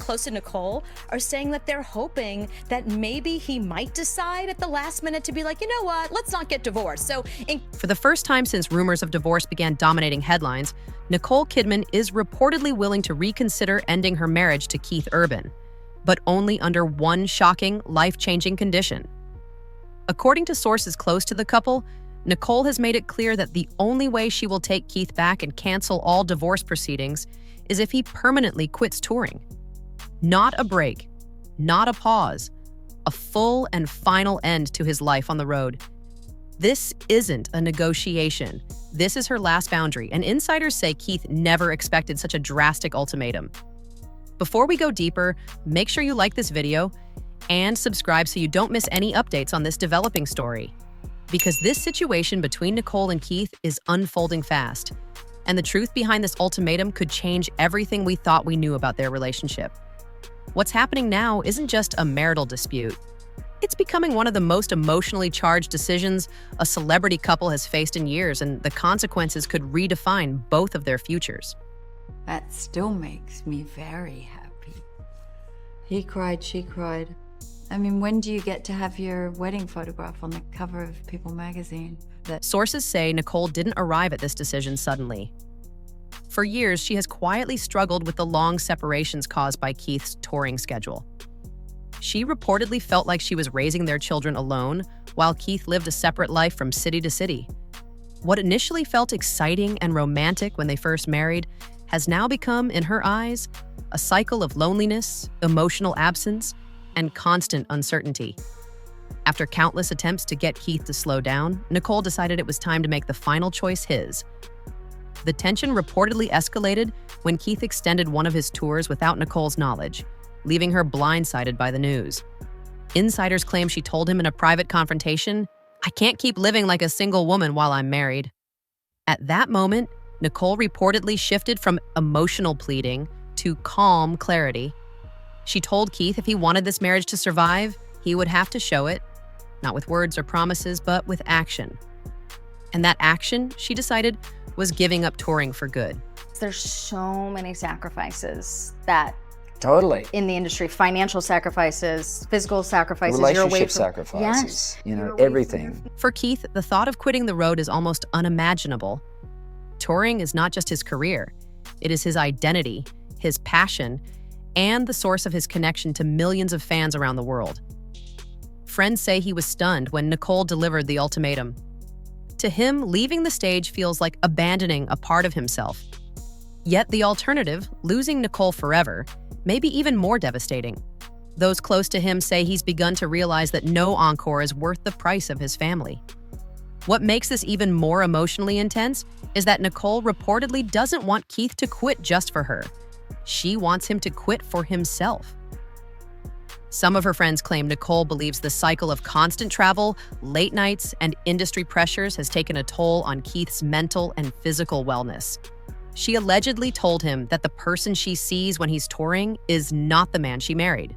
close to Nicole are saying that they're hoping that maybe he might decide at the last minute to be like, you know what, let's not get divorced. For the first time since rumors of divorce began dominating headlines, Nicole Kidman is reportedly willing to reconsider ending her marriage to Keith Urban, but only under one shocking, life-changing condition. According to sources close to the couple, Nicole has made it clear that the only way she will take Keith back and cancel all divorce proceedings is if he permanently quits touring. Not a break, not a pause, a full and final end to his life on the road. This isn't a negotiation. This is her last boundary, and insiders say Keith never expected such a drastic ultimatum. Before we go deeper, make sure you like this video and subscribe so you don't miss any updates on this developing story. Because this situation between Nicole and Keith is unfolding fast, and the truth behind this ultimatum could change everything we thought we knew about their relationship. What's happening now isn't just a marital dispute. It's becoming one of the most emotionally charged decisions a celebrity couple has faced in years, and the consequences could redefine both of their futures. That still makes me very happy. He cried, she cried. I mean, when do you get to have your wedding photograph on the cover of People magazine? Sources say Nicole didn't arrive at this decision suddenly. For years, she has quietly struggled with the long separations caused by Keith's touring schedule. She reportedly felt like she was raising their children alone, while Keith lived a separate life from city to city. What initially felt exciting and romantic when they first married has now become, in her eyes, a cycle of loneliness, emotional absence, and constant uncertainty. After countless attempts to get Keith to slow down, Nicole decided it was time to make the final choice his. The tension reportedly escalated when Keith extended one of his tours without Nicole's knowledge, leaving her blindsided by the news. Insiders claim she told him in a private confrontation, "I can't keep living like a single woman while I'm married." At that moment, Nicole reportedly shifted from emotional pleading to calm clarity. She told Keith if he wanted this marriage to survive, he would have to show it, not with words or promises, but with action. And that action, she decided, was giving up touring for good. There's so many sacrifices that Totally. in the industry, financial sacrifices, physical sacrifices, Relationship sacrifices, Yes. Everything. For Keith, the thought of quitting the road is almost unimaginable. Touring is not just his career. It is his identity, his passion, and the source of his connection to millions of fans around the world. Friends say he was stunned when Nicole delivered the ultimatum. To him, leaving the stage feels like abandoning a part of himself. Yet the alternative, losing Nicole forever, may be even more devastating. Those close to him say he's begun to realize that no encore is worth the price of his family. What makes this even more emotionally intense is that Nicole reportedly doesn't want Keith to quit just for her. She wants him to quit for himself. Some of her friends claim Nicole believes the cycle of constant travel, late nights, and industry pressures has taken a toll on Keith's mental and physical wellness. She allegedly told him that the person she sees when he's touring is not the man she married.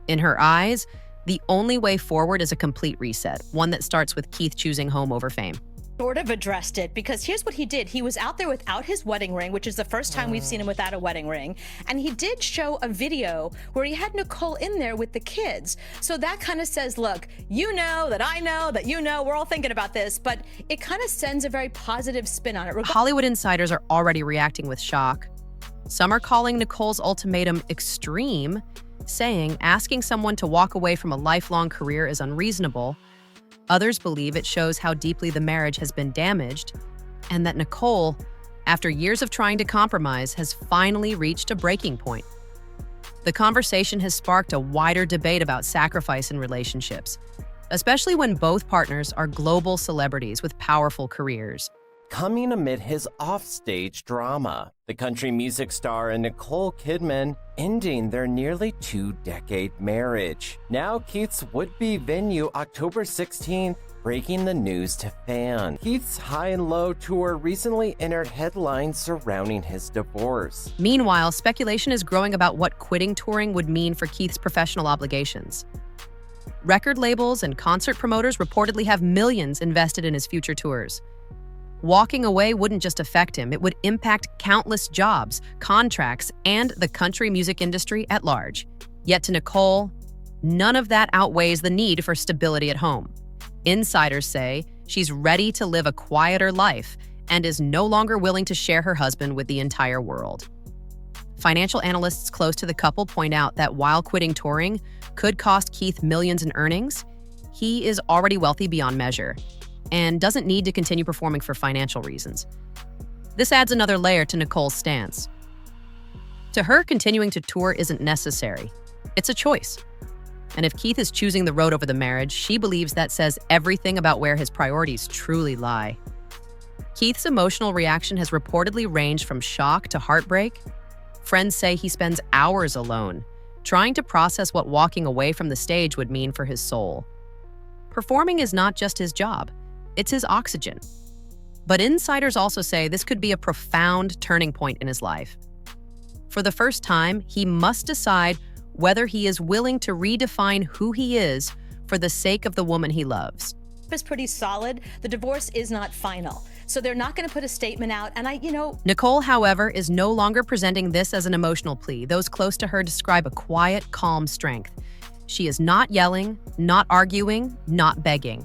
In her eyes, the only way forward is a complete reset, one that starts with Keith choosing home over fame. Sort of addressed it, because here's what he did. He was out there without his wedding ring, which is the first time we've seen him without a wedding ring. And he did show a video where he had Nicole in there with the kids. So that kind of says, look, you know that I know that you know, we're all thinking about this, but it kind of sends a very positive spin on it. Hollywood insiders are already reacting with shock. Some are calling Nicole's ultimatum extreme, saying asking someone to walk away from a lifelong career is unreasonable. Others believe it shows how deeply the marriage has been damaged, and that Nicole, after years of trying to compromise, has finally reached a breaking point. The conversation has sparked a wider debate about sacrifice in relationships, especially when both partners are global celebrities with powerful careers. Coming amid his offstage drama, the country music star and Nicole Kidman ending their nearly 2-decade marriage. Now Keith's would-be venue October 16th breaking the news to fans. Keith's High and Low tour recently entered headlines surrounding his divorce. Meanwhile, speculation is growing about what quitting touring would mean for Keith's professional obligations. Record labels and concert promoters reportedly have millions invested in his future tours. Walking away wouldn't just affect him, it would impact countless jobs, contracts, and the country music industry at large. Yet to Nicole, none of that outweighs the need for stability at home. Insiders say she's ready to live a quieter life and is no longer willing to share her husband with the entire world. Financial analysts close to the couple point out that while quitting touring could cost Keith millions in earnings, he is already wealthy beyond measure and doesn't need to continue performing for financial reasons. This adds another layer to Nicole's stance. To her, continuing to tour isn't necessary. It's a choice. And if Keith is choosing the road over the marriage, she believes that says everything about where his priorities truly lie. Keith's emotional reaction has reportedly ranged from shock to heartbreak. Friends say he spends hours alone, trying to process what walking away from the stage would mean for his soul. Performing is not just his job, it's his oxygen. But insiders also say this could be a profound turning point in his life. For the first time, he must decide whether he is willing to redefine who he is for the sake of the woman he loves. Is pretty solid. The divorce is not final. So they're not going to put a statement out. And Nicole, however, is no longer presenting this as an emotional plea. Those close to her describe a quiet, calm strength. She is not yelling, not arguing, not begging.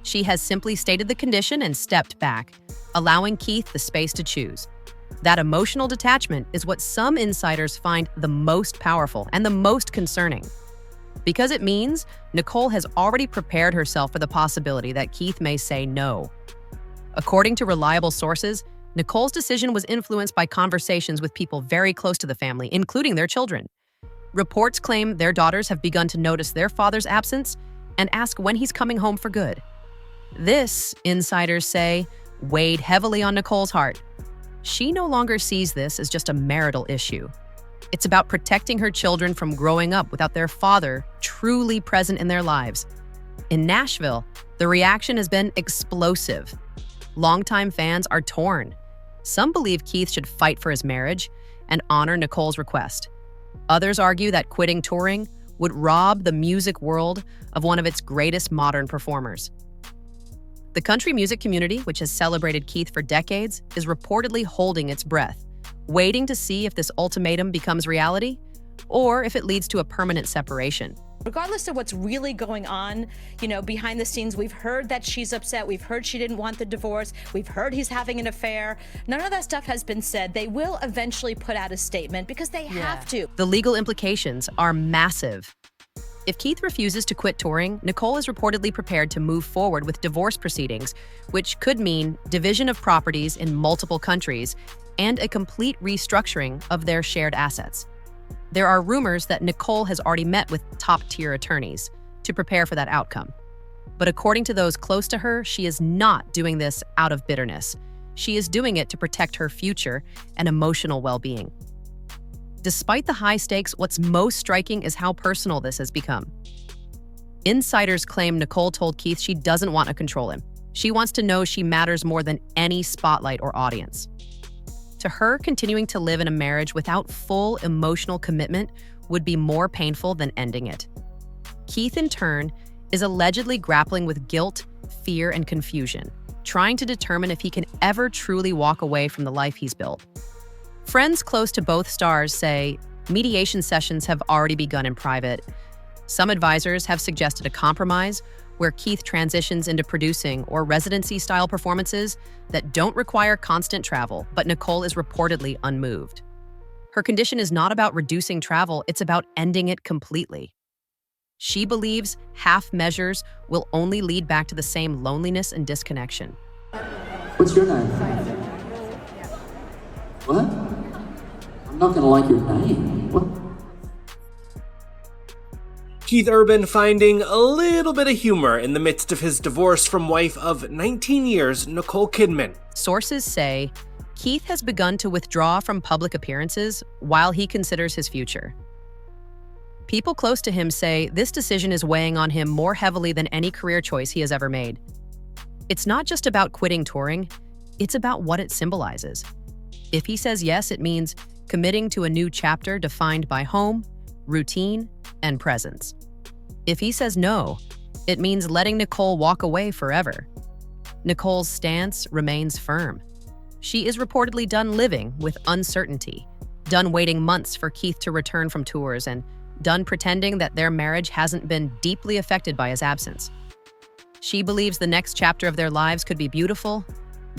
She has simply stated the condition and stepped back, allowing Keith the space to choose. That emotional detachment is what some insiders find the most powerful and the most concerning. Because it means Nicole has already prepared herself for the possibility that Keith may say no. According to reliable sources, Nicole's decision was influenced by conversations with people very close to the family, including their children. Reports claim their daughters have begun to notice their father's absence and ask when he's coming home for good. This, insiders say, weighed heavily on Nicole's heart. She no longer sees this as just a marital issue. It's about protecting her children from growing up without their father truly present in their lives. In Nashville, the reaction has been explosive. Longtime fans are torn. Some believe Keith should fight for his marriage and honor Nicole's request. Others argue that quitting touring would rob the music world of one of its greatest modern performers. The country music community, which has celebrated Keith for decades, is reportedly holding its breath, waiting to see if this ultimatum becomes reality or if it leads to a permanent separation. regardless of what's really going on, behind the scenes, we've heard that she's upset. We've heard she didn't want the divorce. We've heard he's having an affair. None of that stuff has been said. They will eventually put out a statement because they have to. The legal implications are massive. If Keith refuses to quit touring, Nicole is reportedly prepared to move forward with divorce proceedings, which could mean division of properties in multiple countries and a complete restructuring of their shared assets. There are rumors that Nicole has already met with top-tier attorneys to prepare for that outcome. But according to those close to her, she is not doing this out of bitterness. She is doing it to protect her future and emotional well-being. Despite the high stakes, what's most striking is how personal this has become. Insiders claim Nicole told Keith she doesn't want to control him. She wants to know she matters more than any spotlight or audience. To her, continuing to live in a marriage without full emotional commitment would be more painful than ending it. Keith, in turn, is allegedly grappling with guilt, fear, and confusion, trying to determine if he can ever truly walk away from the life he's built. Friends close to both stars say mediation sessions have already begun in private. Some advisors have suggested a compromise where Keith transitions into producing or residency-style performances that don't require constant travel, but Nicole is reportedly unmoved. Her condition is not about reducing travel, it's about ending it completely. She believes half measures will only lead back to the same loneliness and disconnection. What's your name? What? I'm not gonna like your name. What? Keith Urban finding a little bit of humor in the midst of his divorce from wife of 19 years, Nicole Kidman. Sources say Keith has begun to withdraw from public appearances while he considers his future. People close to him say this decision is weighing on him more heavily than any career choice he has ever made. It's not just about quitting touring, it's about what it symbolizes. If he says yes, it means committing to a new chapter defined by home, routine, and presence. If he says no, it means letting Nicole walk away forever. Nicole's stance remains firm. She is reportedly done living with uncertainty, done waiting months for Keith to return from tours, and done pretending that their marriage hasn't been deeply affected by his absence. She believes the next chapter of their lives could be beautiful,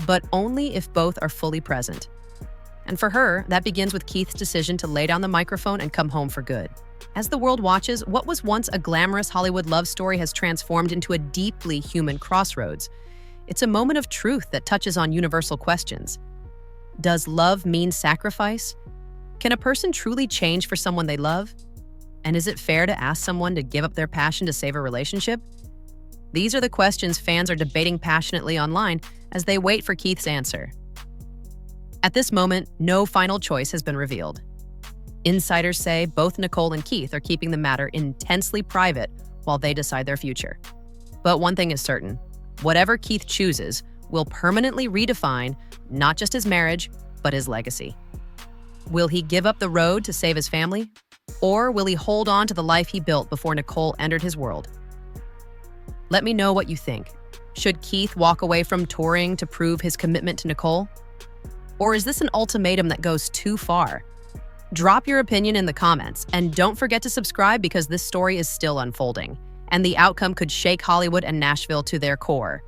but only if both are fully present. And for her, that begins with Keith's decision to lay down the microphone and come home for good. As the world watches, what was once a glamorous Hollywood love story has transformed into a deeply human crossroads. It's a moment of truth that touches on universal questions. Does love mean sacrifice? Can a person truly change for someone they love? And is it fair to ask someone to give up their passion to save a relationship? These are the questions fans are debating passionately online as they wait for Keith's answer. At this moment, no final choice has been revealed. Insiders say both Nicole and Keith are keeping the matter intensely private while they decide their future. But one thing is certain: whatever Keith chooses will permanently redefine not just his marriage, but his legacy. Will he give up the road to save his family? Or will he hold on to the life he built before Nicole entered his world? Let me know what you think. Should Keith walk away from touring to prove his commitment to Nicole? Or is this an ultimatum that goes too far? Drop your opinion in the comments, and don't forget to subscribe because this story is still unfolding, and the outcome could shake Hollywood and Nashville to their core.